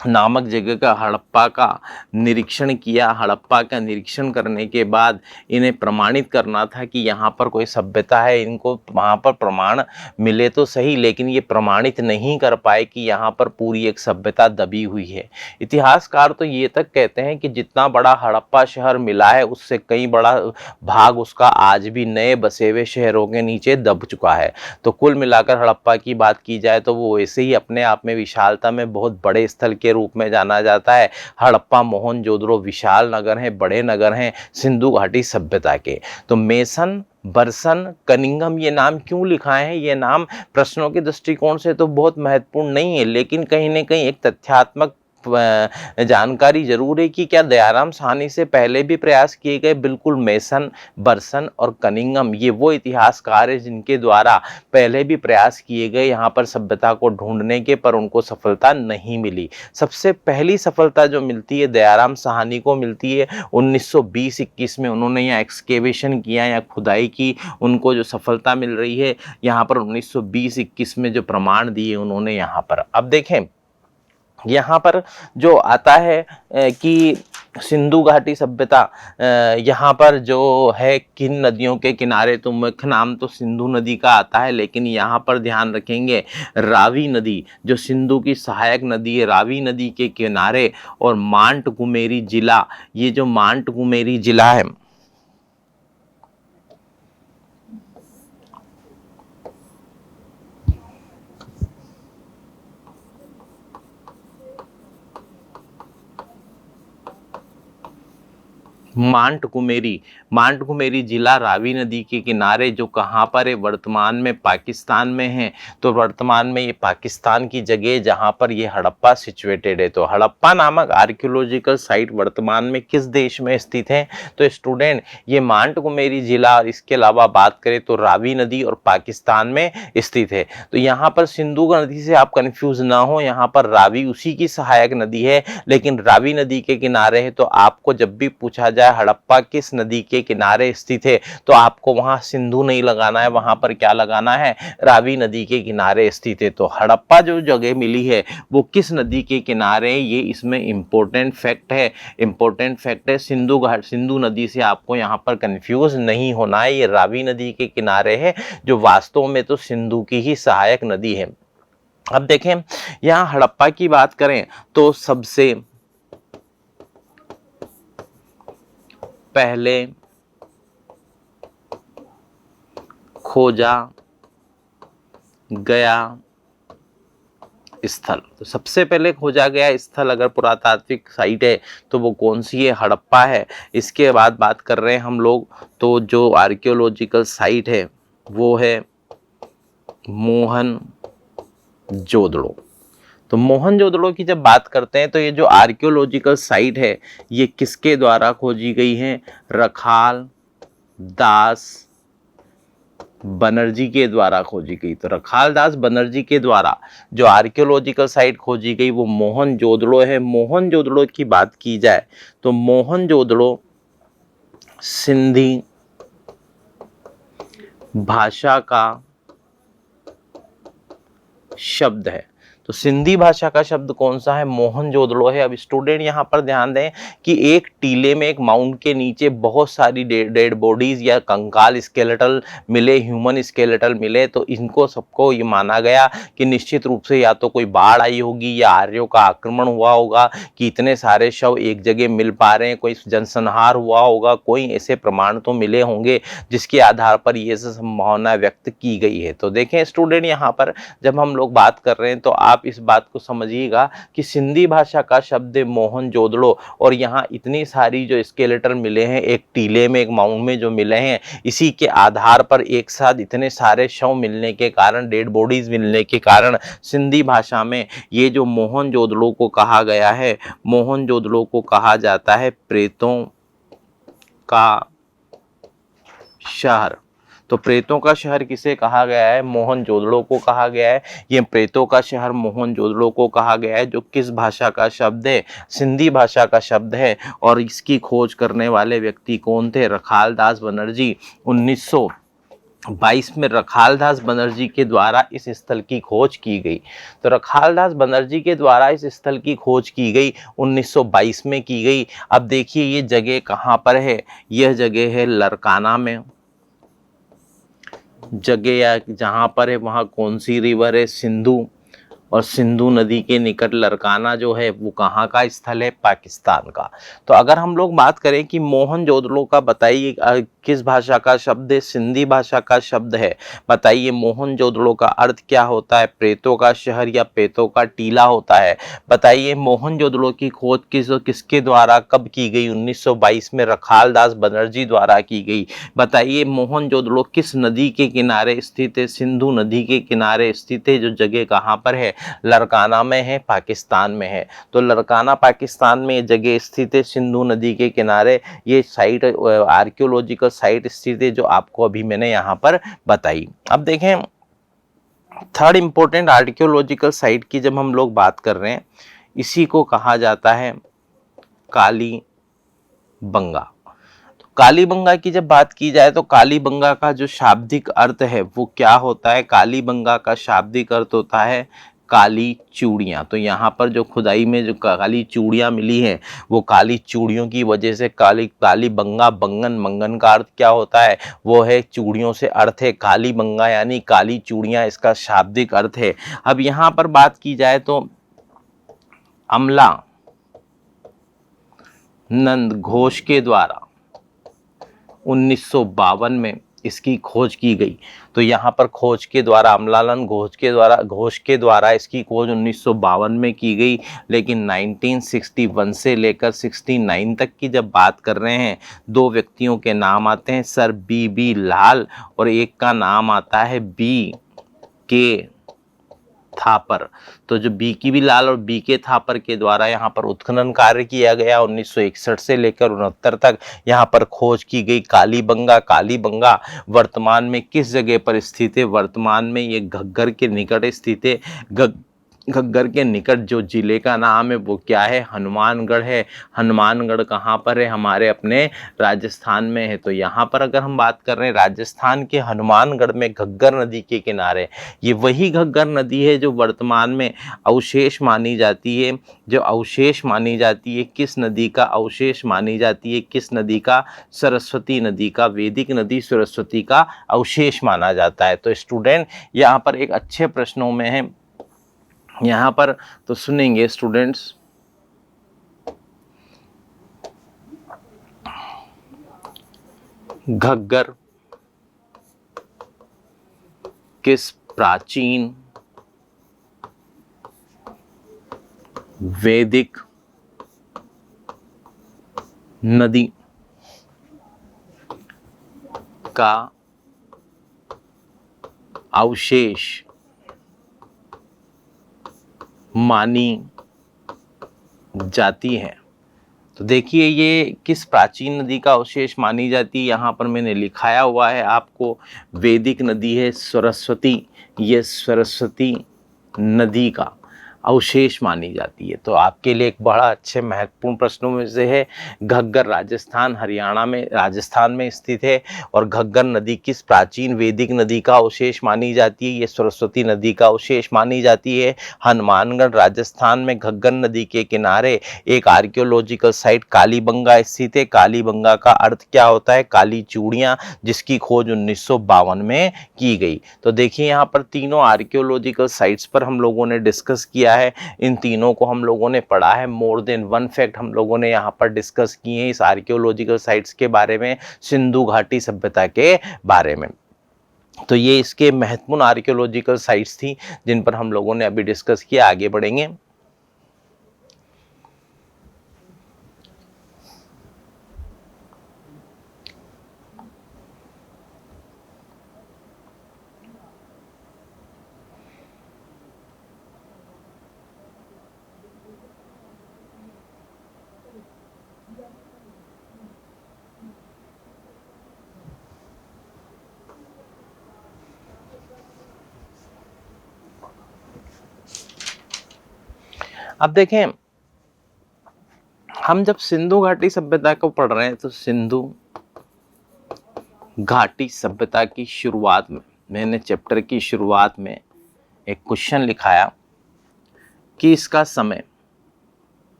Speaker 1: नामक जगह का, हड़प्पा का निरीक्षण किया। हड़प्पा का निरीक्षण करने के बाद इन्हें प्रमाणित करना था कि यहाँ पर कोई सभ्यता है। इनको वहाँ पर प्रमाण मिले तो सही, लेकिन ये प्रमाणित नहीं कर पाए कि यहाँ पर पूरी एक सभ्यता दबी हुई है। इतिहासकार तो ये तक कहते हैं कि जितना बड़ा हड़प्पा शहर मिला है उससे कई बड़ा भाग उसका आज भी नए बसे हुए शहरों के नीचे दब चुका है। तो कुल मिलाकर हड़प्पा की बात की जाए तो वो वैसे ही अपने आप में विशालता में बहुत बड़े स्थल के रूप में जाना जाता है। हड़प्पा, मोहनजोदड़ो विशाल नगर हैं, बड़े नगर हैं सिंधु घाटी सभ्यता के। तो मेसन, बर्सन, कनिंघम ये नाम क्यों लिखाए हैं? ये नाम प्रश्नों के दृष्टिकोण से तो बहुत महत्वपूर्ण नहीं है, लेकिन कहीं न कहीं एक तथ्यात्मक जानकारी जरूर है कि क्या दयाराम साहनी से पहले भी प्रयास किए गए? बिल्कुल। मेसन, बर्सन और कनिंघम ये वो इतिहासकार हैं जिनके द्वारा पहले भी प्रयास किए गए यहाँ पर सभ्यता को ढूंढने के, पर उनको सफलता नहीं मिली। सबसे पहली सफलता जो मिलती है दयाराम साहनी को मिलती है 1920-21 में। उन्होंने यहाँ एक्सकेवेशन किया या खुदाई की, उनको जो सफलता मिल रही है यहाँ पर 1920-21 में जो प्रमाण दिए उन्होंने यहाँ पर। अब देखें यहाँ पर जो आता है कि सिंधु घाटी सभ्यता, यहाँ पर जो है किन नदियों के किनारे, तो मुख्य नाम तो सिंधु नदी का आता है, लेकिन यहाँ पर ध्यान रखेंगे रावी नदी जो सिंधु की सहायक नदी है, रावी नदी के किनारे। और मांटकुमेरी जिला, ये जो मांटकुमेरी जिला है मांटकुमेरी जिला रावी नदी के किनारे जो कहाँ पर है? वर्तमान में पाकिस्तान में है। तो वर्तमान में ये पाकिस्तान की जगह जहाँ पर ये हड़प्पा सिचुएटेड है। तो हड़प्पा नामक आर्कियोलॉजिकल साइट वर्तमान में किस देश में स्थित है? तो स्टूडेंट ये मांटकुमेरी जिला, और इसके अलावा बात करें तो रावी नदी और पाकिस्तान में स्थित है। तो यहाँ पर सिंधु नदी से आप कंफ्यूज ना हो, यहाँ पर रावी उसी की सहायक नदी है, लेकिन रावी नदी के किनारे है। तो आपको जब भी पूछा जाए हड़प्पा किस नदी के किनारे स्थित है, तो आपको वहां सिंधु नहीं लगाना है, वहां पर क्या लगाना है? रावी नदी के किनारे स्थित है। तो हड़प्पा जो जगह मिली है वो किस नदी के किनारे, ये इसमें इंपॉर्टेंट फैक्ट है। सिंधु नदी से आपको यहाँ पर कंफ्यूज नहीं होना है। ये रावी नदी के किनारे है जो वास्तव में तो सिंधु की ही सहायक नदी है। अब देखें यहाँ हड़प्पा की बात करें तो सबसे पहले खोजा गया स्थल, तो सबसे पहले खोजा गया स्थल अगर पुरातात्विक साइट है तो वो कौन सी है? हड़प्पा है। इसके बाद बात कर रहे हैं हम लोग तो जो आर्कियोलॉजिकल साइट है वो है मोहनजोदड़ो। तो मोहनजोदड़ो की जब बात करते हैं तो ये जो आर्कियोलॉजिकल साइट है ये किसके द्वारा खोजी गई है? रखाल दास बनर्जी के द्वारा खोजी गई। तो रखाल दास बनर्जी के द्वारा जो आर्कियोलॉजिकल साइट खोजी गई वो मोहनजोदड़ो है। मोहनजोदड़ो की बात की जाए तो मोहनजोदड़ो सिंधी भाषा का शब्द है। तो सिंधी भाषा का शब्द कौन सा है? मोहनजोदड़ो है। अब स्टूडेंट यहाँ पर ध्यान दें कि एक टीले में, एक माउंट के नीचे बहुत सारी डेड बॉडीज या कंकाल स्केलेटल मिले, ह्यूमन स्केलेटल मिले। तो इनको सबको ये माना गया कि निश्चित रूप से या तो कोई बाढ़ आई होगी या आर्यों का आक्रमण हुआ होगा कि इतने सारे शव एक जगह मिल पा रहे हैं, कोई जनसंहार हुआ होगा, कोई ऐसे प्रमाण तो मिले होंगे जिसके आधार पर ये संभावना व्यक्त की गई है। तो देखें स्टूडेंट यहाँ पर जब हम लोग बात कर रहे हैं तो आप आप इस बात को समझिएगा कि सिंधी भाषा का शब्द है मोहनजोदड़ो, और यहाँ इतनी सारी जो स्केलेटल मिले हैं, एक टीले में एक माउंट में जो मिले हैं, इसी के आधार पर एक साथ इतने सारे शव मिलने के कारण, डेड बॉडीज मिलने के कारण सिंधी भाषा में ये जो मोहनजोदड़ो को कहा गया है, मोहनजोदड़ो को कहा जाता है प्रेतों का शहर। तो प्रेतों का शहर किसे कहा गया है? मोहनजोदड़ो को कहा गया है। ये प्रेतों का शहर मोहनजोदड़ो को कहा गया है, जो किस भाषा का शब्द है? सिंधी भाषा का शब्द है। और इसकी खोज करने वाले व्यक्ति कौन थे? रखालदास बनर्जी। 1922 में रखालदास बनर्जी के द्वारा इस स्थल की खोज की गई। तो रखालदास बनर्जी के द्वारा इस स्थल की खोज की गई, 1922 में की गई। अब देखिए ये जगह कहाँ पर है? यह जगह है लरकाना में। जगह या जहाँ पर है वहाँ कौन सी रिवर है? सिंधु। और सिंधु नदी के निकट लरकाना जो है वो कहाँ का स्थल है? पाकिस्तान का। तो अगर हम लोग बात करें कि मोहनजोदड़ो का बताइए किस भाषा का शब्द है? सिंधी भाषा का शब्द है। बताइए मोहनजोदड़ो का अर्थ क्या होता है? प्रेतों का शहर या प्रेतों का टीला होता है। बताइए मोहनजोदड़ो की खोज किसके द्वारा कब की गई? 1922 में रखालदास बनर्जी द्वारा की गई। बताइए मोहनजोदड़ो किस नदी के किनारे स्थित है? सिंधु नदी के किनारे स्थित है। जो जगह कहाँ पर है? लरकाना में है, पाकिस्तान में है। तो लरकाना पाकिस्तान में ये जगह स्थित है, सिंधु नदी के किनारे। ये साइट आर्कियोलॉजिकल साइट स्थित है, जो आपको अभी मैंने यहाँ पर बताई। अब देखें थर्ड इंपॉर्टेंट आर्कियोलॉजिकल साइट की जब हम लोग बात कर रहे हैं, इसी को कहा जाता है कालीबंगा। कालीबंगा की जब बात की जाए तो कालीबंगा का जो शाब्दिक अर्थ है वो क्या होता है? कालीबंगा का शाब्दिक अर्थ होता है काली चूड़ियाँ। तो यहाँ पर जो खुदाई में जो काली चूड़ियाँ मिली हैं, वो काली चूड़ियों की वजह से कालीबंगा, बंगन, मंगन का अर्थ क्या होता है? वो है चूड़ियों से अर्थ है कालीबंगा, यानी काली चूड़ियाँ इसका शाब्दिक अर्थ है। अब यहाँ पर बात की जाए तो अमला नंद घोष के द्वारा 1952 में इसकी खोज की गई। तो यहाँ पर खोज के द्वारा अमलानंद घोष के द्वारा इसकी खोज 1952 में की गई। लेकिन 1961 से लेकर 69 तक की जब बात कर रहे हैं, दो व्यक्तियों के नाम आते हैं, सर बी लाल, और एक का नाम आता है बी के थापर। तो जो बी लाल और बी के थापर के द्वारा यहाँ पर उत्खनन कार्य किया गया 1961 से लेकर 69 तक। यहाँ पर खोज की गई कालीबंगा वर्तमान में किस जगह पर स्थित है? वर्तमान में ये घग्गर के निकट स्थित है। घग्गर के निकट जो जिले का नाम है वो क्या है? हनुमानगढ़ है। हनुमानगढ़ कहाँ पर है? हमारे अपने राजस्थान में है। तो यहाँ पर अगर हम बात कर रहे हैं राजस्थान के हनुमानगढ़ में घग्गर नदी के किनारे, ये वही घग्गर नदी है जो वर्तमान में अवशेष मानी जाती है। जो अवशेष मानी जाती है, किस नदी का अवशेष मानी जाती है? किस नदी का? सरस्वती नदी का। वैदिक नदी सरस्वती का अवशेष माना जाता है। तो स्टूडेंट यहाँ पर एक अच्छे प्रश्नों में है, यहाँ पर तो सुनेंगे स्टूडेंट्स, घग्गर किस प्राचीन वैदिक नदी का अवशेष मानी जाती है? तो देखिए ये किस प्राचीन नदी का अवशेष मानी जाती है, यहाँ पर मैंने लिखाया हुआ है आपको, वैदिक नदी है सरस्वती। ये सरस्वती नदी का अवशेष मानी जाती है। तो आपके लिए एक बड़ा अच्छे महत्वपूर्ण प्रश्नों में से है। घग्गर राजस्थान हरियाणा में राजस्थान में स्थित है, और घग्गर नदी किस प्राचीन वैदिक नदी का अवशेष मानी जाती है? ये सरस्वती नदी का अवशेष मानी जाती है। हनुमानगढ़ राजस्थान में घग्गर नदी के किनारे एक आर्कियोलॉजिकल साइट कालीबंगा स्थित है। कालीबंगा का अर्थ क्या होता है? काली चूड़ियाँ, जिसकी खोज 1952 में की गई। तो देखिए यहाँ पर तीनों आर्कियोलॉजिकल साइट्स पर हम लोगों ने डिस्कस किया है। इन तीनों को हम लोगों ने पढ़ा है। मोर देन वन फैक्ट हम लोगों ने यहाँ पर डिस्कस किए हैं इस आर्कियोलॉजिकल साइट्स के बारे में, सिंधु घाटी सभ्यता के बारे में। तो ये इसके महत्वपूर्ण आर्कियोलॉजिकल साइट्स थी जिन पर हम लोगों ने अभी डिस्कस किया। आगे बढ़ेंगे। अब देखें, हम जब सिंधु घाटी सभ्यता को पढ़ रहे हैं तो सिंधु घाटी सभ्यता की शुरुआत में मैंने चैप्टर की शुरुआत में एक क्वेश्चन लिखाया कि इसका समय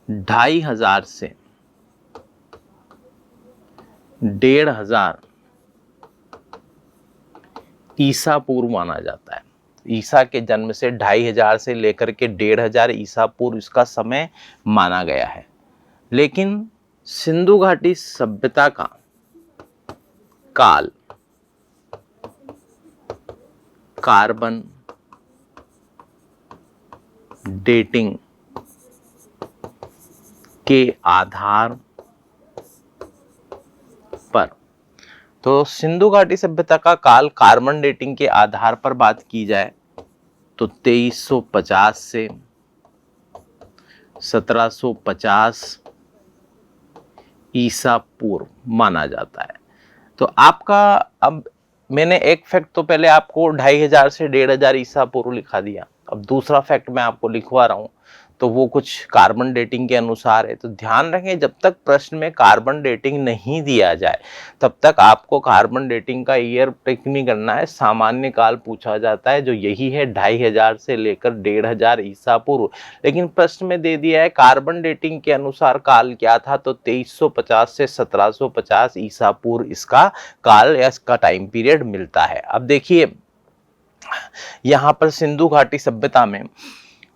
Speaker 1: 2500 से 1500 ईसा पूर्व माना जाता है। ईसा के जन्म से 2500 से लेकर के 1500 ईसा पूर्व इसका समय माना गया है। लेकिन सिंधु घाटी सभ्यता का काल कार्बन डेटिंग के आधार पर, तो सिंधु घाटी सभ्यता का काल कार्बन डेटिंग के आधार पर बात की जाए तो 2350 से 1750 ईसा पूर्व माना जाता है। तो आपका, अब मैंने एक फैक्ट तो पहले आपको 2500 से 1500 ईसा पूर्व लिखा दिया, अब दूसरा फैक्ट मैं आपको लिखवा रहा हूं तो वो कुछ कार्बन डेटिंग के अनुसार है। तो ध्यान रखें, जब तक प्रश्न में कार्बन डेटिंग नहीं दिया जाए तब तक आपको कार्बन डेटिंग का ईयर टिक नहीं करना है। सामान्य काल पूछा जाता है जो यही है 2500 से लेकर 1500 ईसा पूर्व। लेकिन प्रश्न में दे दिया है कार्बन डेटिंग के अनुसार काल क्या था, तो 2350 से 1750 ईसा पूर्व इसका काल या इसका टाइम पीरियड मिलता है। अब देखिए, यहां पर सिंधु घाटी सभ्यता में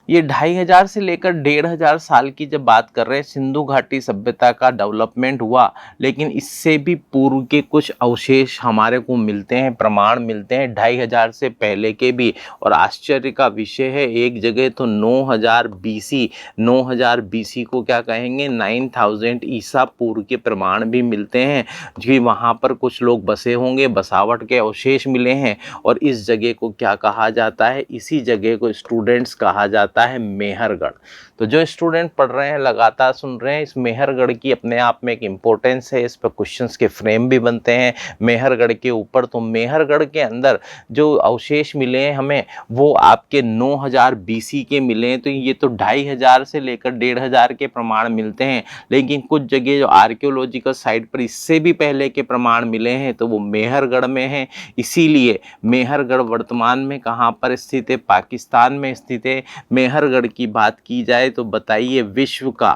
Speaker 1: ये 2500 से लेकर 1500 साल की जब बात कर रहे हैं, सिंधु घाटी सभ्यता का डेवलपमेंट हुआ, लेकिन इससे भी पूर्व के कुछ अवशेष हमारे को मिलते हैं, प्रमाण मिलते हैं 2500 से पहले के भी। और आश्चर्य का विषय है, एक जगह तो 9000 बीसी, 9000 बीसी को क्या कहेंगे, 9000 ईसा पूर्व के प्रमाण भी मिलते हैं जी। वहाँ पर कुछ लोग बसे होंगे, बसावट के अवशेष मिले हैं। और इस जगह को क्या कहा जाता है, इसी जगह को स्टूडेंट्स कहा जाता है मेहरगढ़। तो जो स्टूडेंट पढ़ रहे हैं, लगातार सुन रहे हैं, इस मेहरगढ़ की अपने आप में एक इंपॉर्टेंस है। इस पर क्वेश्चंस के फ्रेम भी बनते हैं मेहरगढ़ के ऊपर। तो मेहरगढ़ के अंदर जो अवशेष मिले हैं हमें, वो आपके 9000 बीसी के मिले हैं। तो ये तो 2500 से लेकर 1500 के प्रमाण मिलते हैं। लेकिन कुछ जगह जो आर्कियोलॉजिकल साइट पर इससे भी पहले के प्रमाण मिले हैं तो वो मेहरगढ़ में हैं। इसीलिए मेहरगढ़ वर्तमान में कहाँ पर स्थित है, पाकिस्तान में स्थित है। मेहरगढ़ की बात की जाए तो बताइए, विश्व का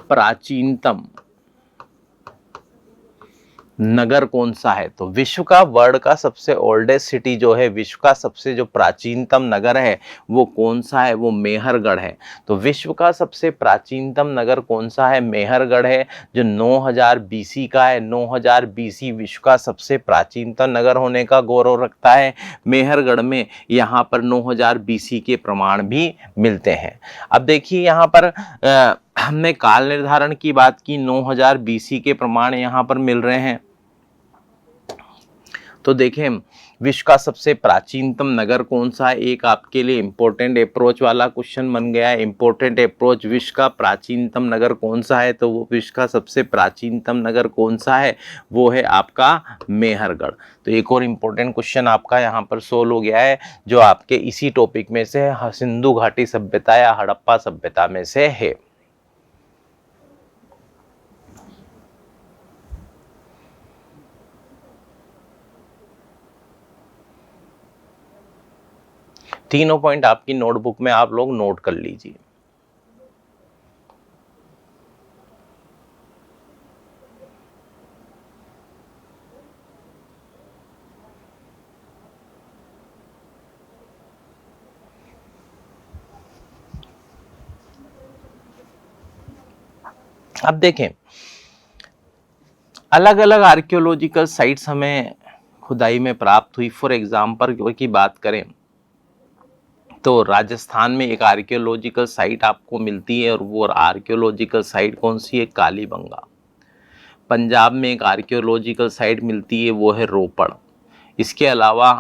Speaker 1: प्राचीनतम नगर कौन सा है। तो विश्व का, वर्ल्ड का सबसे ओल्डेस्ट सिटी जो है, विश्व का सबसे जो प्राचीनतम नगर है वो कौन सा है, वो मेहरगढ़ है। तो विश्व का सबसे प्राचीनतम नगर कौन सा है, मेहरगढ़ है, जो 9000 बीसी का है। 9000 बीसी विश्व का सबसे प्राचीनतम नगर होने का गौरव रखता है मेहरगढ़ में। यहाँ पर 9000 बीसी के प्रमाण भी मिलते हैं। अब देखिए, यहाँ पर हमने काल निर्धारण की बात की, 9000 बीसी के प्रमाण यहाँ पर मिल रहे हैं। तो देखें, विश्व का सबसे प्राचीनतम नगर कौन सा है, एक आपके लिए इंपॉर्टेंट अप्रोच वाला क्वेश्चन बन गया है। इंपॉर्टेंट अप्रोच, विश्व का प्राचीनतम नगर कौन सा है, तो वो विश्व का सबसे प्राचीनतम नगर कौन सा है, वो है आपका मेहरगढ़। तो एक और इंपॉर्टेंट क्वेश्चन आपका यहाँ पर सोल्व हो गया है, जो आपके इसी टॉपिक में से सिंधु घाटी सभ्यता या हड़प्पा सभ्यता में से है। तीनों पॉइंट आपकी नोटबुक में आप लोग नोट कर लीजिए। अब देखें, अलग अलग आर्कियोलॉजिकल साइट्स हमें खुदाई में प्राप्त हुई। फॉर एग्जाम्पल की बात करें तो राजस्थान में एक आर्कियोलॉजिकल साइट आपको मिलती है, और वो आर्कियोलॉजिकल साइट कौन सी है? कालीबंगा। पंजाब में एक आर्कियोलॉजिकल साइट मिलती है, वो है रोपड़। इसके अलावा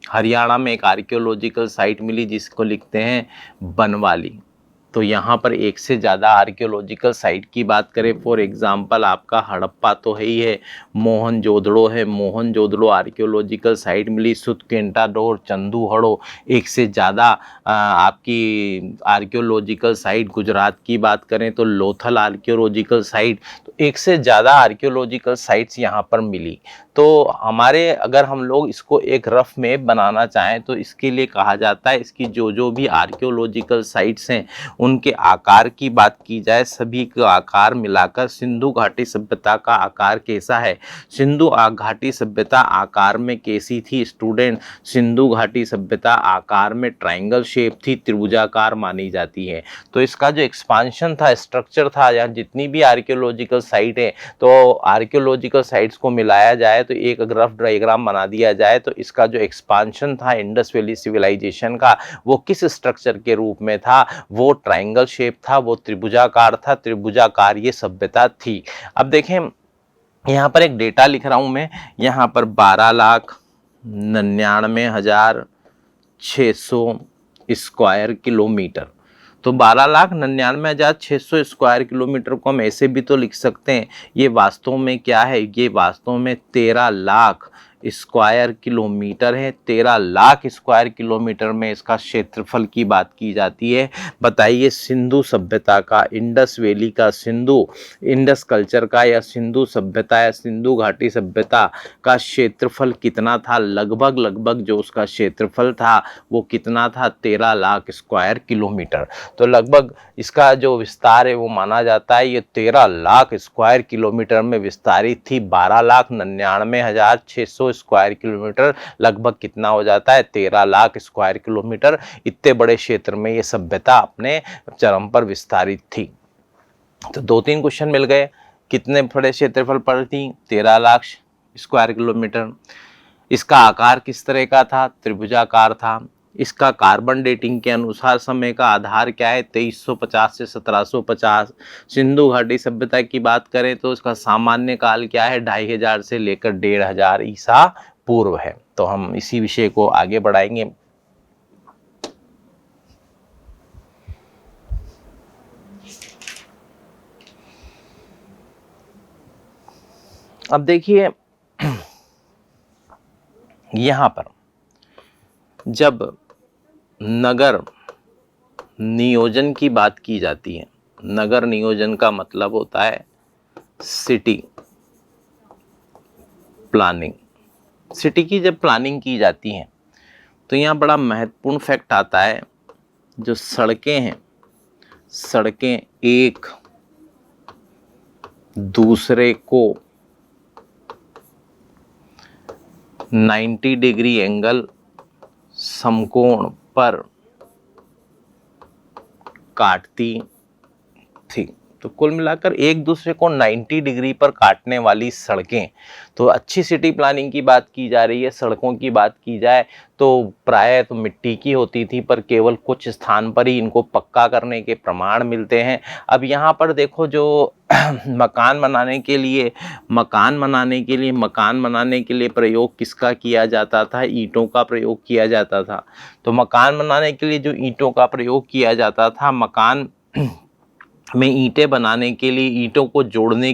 Speaker 1: हरियाणा में एक आर्कियोलॉजिकल साइट मिली जिसको लिखते हैं बनवाली। तो यहाँ पर एक से ज़्यादा आर्कियोलॉजिकल साइट की बात करें, फॉर एग्जांपल आपका हड़प्पा तो है ही है, मोहनजोदड़ो है, मोहनजोदड़ो आर्कियोलॉजिकल साइट मिली, सुतकेंटाडोर, चंदूहड़ो, एक से ज़्यादा आपकी आर्कियोलॉजिकल साइट। गुजरात की बात करें तो लोथल आर्कियोलॉजिकल साइट। तो एक से ज़्यादा आर्कियोलॉजिकल साइट्स यहाँ पर मिली। तो हमारे अगर हम लोग इसको एक रफ मैप बनाना चाहें तो इसके लिए कहा जाता है, इसकी जो भी आर्कियोलॉजिकल साइट्स हैं उनके आकार की बात की जाए, सभी का आकार मिलाकर सिंधु घाटी सभ्यता का आकार कैसा है? सिंधु घाटी सभ्यता आकार में कैसी थी स्टूडेंट? सिंधु घाटी सभ्यता आकार में ट्रायंगल शेप थी, त्रिभुजाकार मानी जाती है। तो इसका जो एक्सपांशन था, स्ट्रक्चर था, या जितनी भी आर्कियोलॉजिकल साइट है, तो आर्कियोलॉजिकल साइट्स को मिलाया जाए तो एक रफ डायग्राम बना दिया जाए तो इसका जो एक्सपांशन था इंडस वैली सिविलाइजेशन का, वो किस स्ट्रक्चर के रूप में था? वो ट्रायंगल शेप था, वो त्रिभुजाकार था, त्रिभुजाकार ये सभ्यता थी। अब देखें यहाँ पर एक डेटा लिख रहा हूं मैं, यहाँ पर 12,99,600 स्क्वायर किलोमीटर। तो 12,99,600 स्क्वायर किलोमीटर को हम ऐसे भी तो लिख सकते हैं, ये वास्तव में क्या है? ये वास्तव में 13 लाख स्क्वायर किलोमीटर है। 13 लाख स्क्वायर किलोमीटर में इसका क्षेत्रफल की बात की जाती है। बताइए सिंधु सभ्यता का, इंडस वैली का, इंडस कल्चर का, या सिंधु सभ्यता या सिंधु घाटी सभ्यता का क्षेत्रफल कितना था? लगभग जो उसका क्षेत्रफल था वो कितना था? 13 लाख स्क्वायर किलोमीटर। तो लगभग इसका जो विस्तार है वो माना जाता है ये 13 लाख स्क्वायर किलोमीटर में विस्तारित थी। 12,99,600 स्क्वायर किलोमीटर लगभग कितना हो जाता है? 13 लाख स्क्वायर किलोमीटर। इतने बड़े क्षेत्र में ये सभ्यता अपने चरम पर विस्तारित थी। तो 2-3 क्वेश्चन मिल गए। कितने बड़े क्षेत्रफल पर थी? 13 लाख स्क्वायर किलोमीटर। इसका आकार किस तरह का था? त्रिभुजाकार था। इसका कार्बन डेटिंग के अनुसार समय का आधार क्या है? 2350 से 1750। सिंधु घाटी सभ्यता की बात करें तो इसका सामान्य काल क्या है? 2500 से लेकर 1500 ईसा पूर्व है। तो हम इसी विषय को आगे बढ़ाएंगे। अब देखिए यहां पर जब नगर नियोजन की बात की जाती है, नगर नियोजन का मतलब होता है सिटी प्लानिंग। सिटी की जब प्लानिंग की जाती है तो यहाँ बड़ा महत्वपूर्ण फैक्ट आता है, जो सड़कें हैं, सड़कें एक दूसरे को 90 डिग्री एंगल समकोण पर काटती थी। तो कुल मिलाकर एक दूसरे को 90 डिग्री पर काटने वाली सड़कें। तो अच्छी सिटी प्लानिंग की बात की जा रही है। सड़कों की बात की जाए तो प्रायः तो मिट्टी की होती थी, पर केवल कुछ स्थान पर ही इनको पक्का करने के प्रमाण मिलते हैं। अब यहाँ पर देखो, जो मकान बनाने के लिए प्रयोग किसका किया जाता था? ईंटों का प्रयोग किया जाता था। तो मकान बनाने के लिए जो ईंटों का प्रयोग किया जाता था, मकान में ईंटें बनाने के लिए, ईंटों को जोड़ने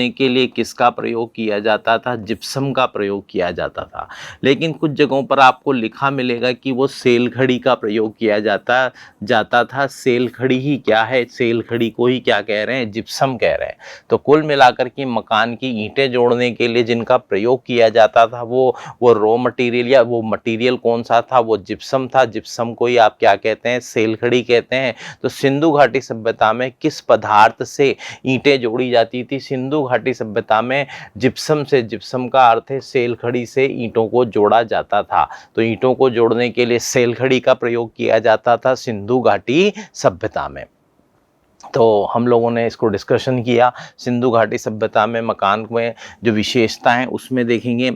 Speaker 1: के लिए किसका प्रयोग किया जाता था? जिप्सम का प्रयोग किया जाता था। लेकिन कुछ जगहों पर आपको लिखा मिलेगा कि वो सेल खड़ी का प्रयोग किया जाता था। सेल खड़ी ही क्या है? सेल खड़ी को ही क्या कह रहे हैं? जिप्सम कह रहे हैं। तो कुल मिलाकर के मकान की ईंटें जोड़ने के लिए जिनका प्रयोग किया जाता था वो रॉ मटेरियल, या वो मटेरियल कौन सा था? वो जिप्सम था। जिप्सम को ही आप क्या कहते हैं? सेल खड़ी कहते हैं। तो सिंधु घाटी सभ्यता में किस पदार्थ से ईंटें जोड़ी जाती थी? सिंधु घाटी सभ्यता में जिप्सम से। जिप्सम का अर्थ है सेल खड़ी से ईंटों को जोड़ा जाता था। तो ईंटों को जोड़ने के लिए सेल खड़ी का प्रयोग किया जाता था सिंधु घाटी सभ्यता में। तो हम लोगों ने इसको डिस्कशन किया। सिंधु घाटी सभ्यता में मकान में जो विशेषताएं उसमें देखेंगे,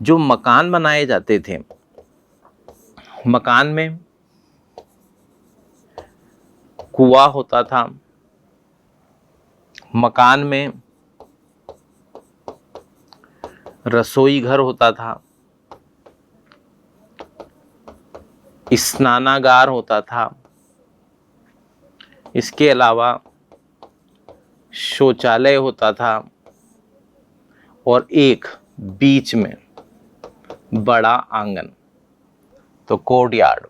Speaker 1: जो मकान बनाए जाते थे, मकान में कुआं होता था, मकान में रसोई घर होता था, स्नानागार होता था, इसके अलावा शौचालय होता था और एक बीच में बड़ा आंगन, तो कोर्टयार्ड,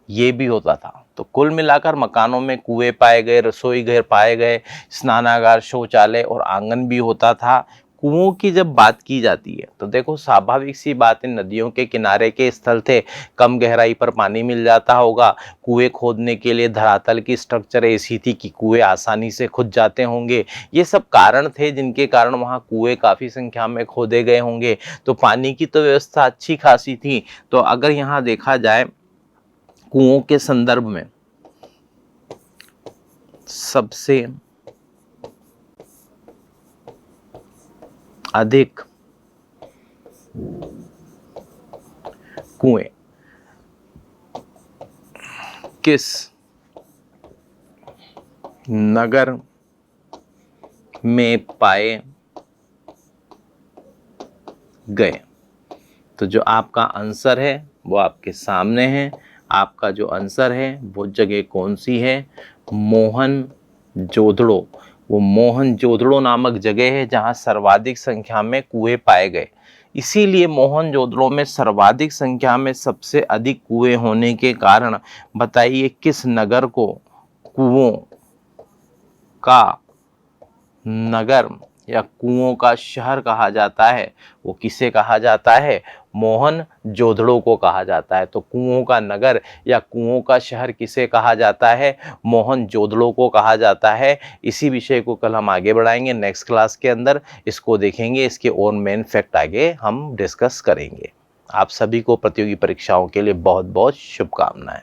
Speaker 1: ये भी होता था। तो कुल मिलाकर मकानों में कुएं पाए गए, रसोई घर पाए गए, स्नानागार, शौचालय और आंगन भी होता था। कुओं की जब बात की जाती है तो देखो स्वाभाविक सी बात है, नदियों के किनारे के स्थल थे, कम गहराई पर पानी मिल जाता होगा। कुएं खोदने के लिए धरातल की स्ट्रक्चर ऐसी थी कि कुएं आसानी से खुद जाते होंगे। ये सब कारण थे जिनके कारण वहाँ कुएं काफ़ी संख्या में खोदे गए होंगे। तो पानी की तो व्यवस्था अच्छी खासी थी। तो अगर यहाँ देखा जाए कुओं के संदर्भ में सबसे अधिक कुएं किस नगर में पाए गए? तो जो आपका आंसर है वो आपके सामने है। आपका जो आंसर है वो जगह कौन सी है? मोहनजोदड़ो। वो मोहनजोदड़ो नामक जगह है जहां सर्वाधिक संख्या में कुएं पाए गए। इसीलिए मोहनजोदड़ो में सर्वाधिक संख्या में सबसे अधिक कुएं होने के कारण बताइए किस नगर को कुओं का नगर या कुओं का शहर कहा जाता है? वो किसे कहा जाता है? मोहनजोदड़ो को कहा जाता है। तो कुओं का नगर या कुओं का शहर किसे कहा जाता है? मोहनजोदड़ो को कहा जाता है। इसी विषय को कल हम आगे बढ़ाएंगे नेक्स्ट क्लास के अंदर, इसको देखेंगे, इसके और मेन फैक्ट आगे हम डिस्कस करेंगे। आप सभी को प्रतियोगी परीक्षाओं के लिए बहुत बहुत शुभकामनाएं।